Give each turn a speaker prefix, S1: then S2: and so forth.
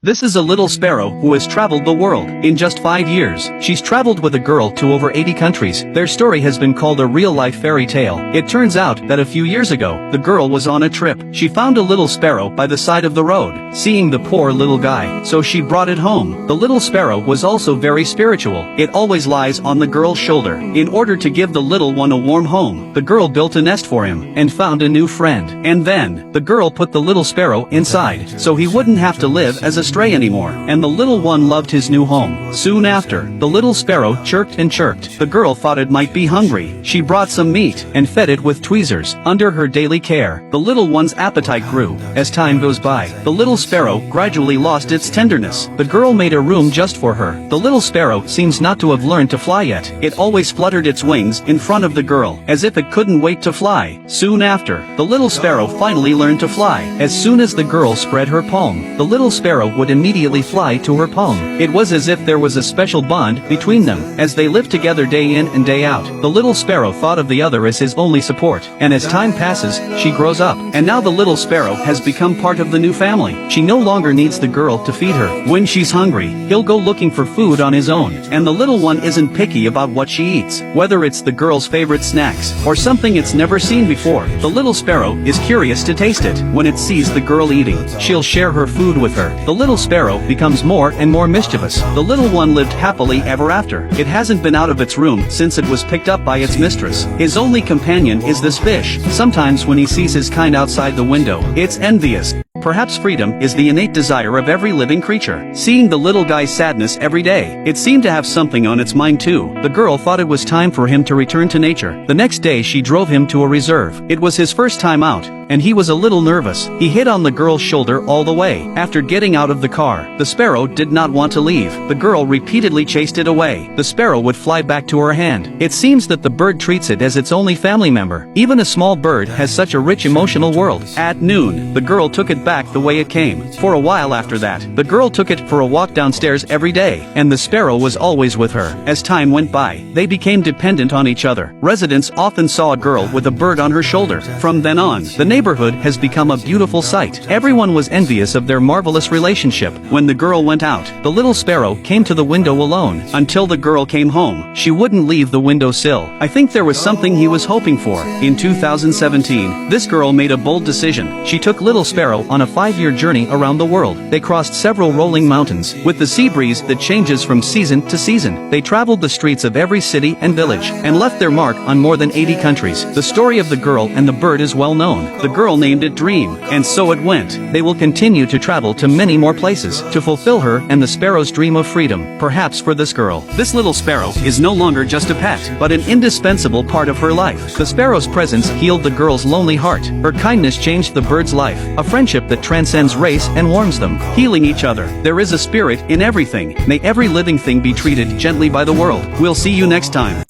S1: This is a little sparrow who has traveled the world. In just 5 years, she's traveled with a girl to over 80 countries. Their story has been called a real-life fairy tale. It turns out that a few years ago, the girl was on a trip. She found a little sparrow by the side of the road, seeing the poor little guy, so she brought it home. The little sparrow was also very spiritual. It always lies on the girl's shoulder. In order to give the little one a warm home, the girl built a nest for him and found a new friend. And then, the girl put the little sparrow inside, so he wouldn't have to live as a stray anymore, and the little one loved his new home. Soon after, the little sparrow chirped and chirped. The girl thought it might be hungry. She brought some meat and fed it with tweezers. Under her daily care, the little one's appetite grew. As time goes by, the little sparrow gradually lost its tenderness. The girl made a room just for her. The little sparrow seems not to have learned to fly yet. It always fluttered its wings in front of the girl, as if it couldn't wait to fly. Soon after, the little sparrow finally learned to fly. As soon as the girl spread her palm, the little sparrow would immediately fly to her palm. It was as if there was a special bond between them. As they lived together day in and day out, the little sparrow thought of the other as his only support. And as time passes, she grows up. And now the little sparrow has become part of the new family. She no longer needs the girl to feed her. When she's hungry, he'll go looking for food on his own. And the little one isn't picky about what she eats, whether it's the girl's favorite snacks or something it's never seen before. The little sparrow is curious to taste it. When it sees the girl eating, she'll share her food with her. The little sparrow becomes more and more mischievous. The little one lived happily ever after. It hasn't been out of its room since it was picked up by its mistress. His only companion is this fish. Sometimes when he sees his kind outside the window, it's envious. Perhaps freedom is the innate desire of every living creature. Seeing the little guy's sadness every day, it seemed to have something on its mind too. The girl thought it was time for him to return to nature. The next day she drove him to a reserve. It was his first time out, and he was a little nervous. He hid on the girl's shoulder all the way. After getting out of the car, the sparrow did not want to leave. The girl repeatedly chased it away. The sparrow would fly back to her hand. It seems that the bird treats it as its only family member. Even a small bird has such a rich emotional world. At noon, the girl took it back the way it came. For a while after that, the girl took it for a walk downstairs every day, and the sparrow was always with her. As time went by, they became dependent on each other. Residents often saw a girl with a bird on her shoulder. From then on, the neighborhood has become a beautiful sight. Everyone was envious of their marvelous relationship. When the girl went out, the little sparrow came to the window alone. Until the girl came home, she wouldn't leave the window sill. I think there was something he was hoping for. In 2017, this girl made a bold decision. She took little sparrow on a 5-year journey around the world. They crossed several rolling mountains. With the sea breeze that changes from season to season, they traveled the streets of every city and village, and left their mark on more than 80 countries. The story of the girl and the bird is well known. The girl named it Dream, and so it went. They will continue to travel to many more places, to fulfill her and the sparrow's dream of freedom. Perhaps for this girl, this little sparrow is no longer just a pet, but an indispensable part of her life. The sparrow's presence healed the girl's lonely heart. Her kindness changed the bird's life. A friendship that transcends race and warms them, healing each other. There is a spirit in everything. May every living thing be treated gently by the world. We'll see you next time.